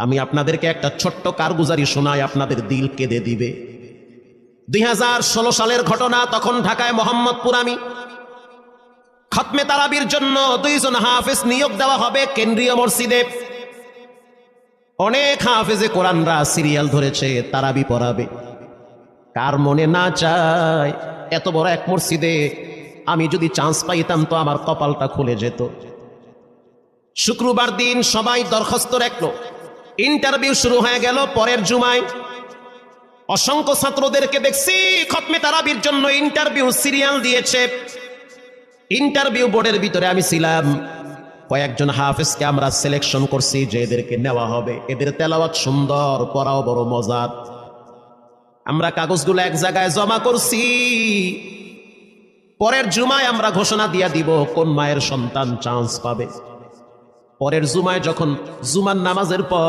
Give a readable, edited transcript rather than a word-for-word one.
আমি আপনাদেরকে একটা ছোট্ট কারগুজারি শোনাই, আপনাদের দিল কেঁদে দিবে। 2016 সালের ঘটনা। তখন ঢাকায় মোহাম্মদপুর আমি খতমে তারাবির জন্য 2 জন হাফেজ নিয়োগ দেওয়া হবে কেন্দ্রীয় মসজিদে। অনেক হাফেজে কোরআনরা সিরিয়াল ধরেছে তারাবি পড়াবে। কার মনে না চায় এত বড় এক মসজিদে আমি যদি চান্স পাইতাম তো আমার কপালটা খুলে যেত। শুক্রবার দিন সবাই দরখাস্ত রাখলো, ইন্টারভিউ শুরু হয়ে গেল। পরের জুমায় অসংখ্য ছাত্রদেরকে দেখছি খতমে তারাবির জন্য ইন্টারভিউ সিরিয়াল দিয়েছে। ইন্টারভিউ বোর্ডের ভিতরে আমি ছিলাম। কয়েকজন হাফেজকে আমরা সিলেকশন করছি যে এদেরকে নেওয়া হবে। এদের তেলাওয়াত সুন্দর, পড়াও বড় মজার। আমরা কাগজগুলো এক জায়গায় জমা করছি। পরের জুমায় আমরা ঘোষণা দিয়ে দিব কোন মায়ের সন্তান চান্স পাবে। পরের জুমায় যখন জুমার নামাজের পর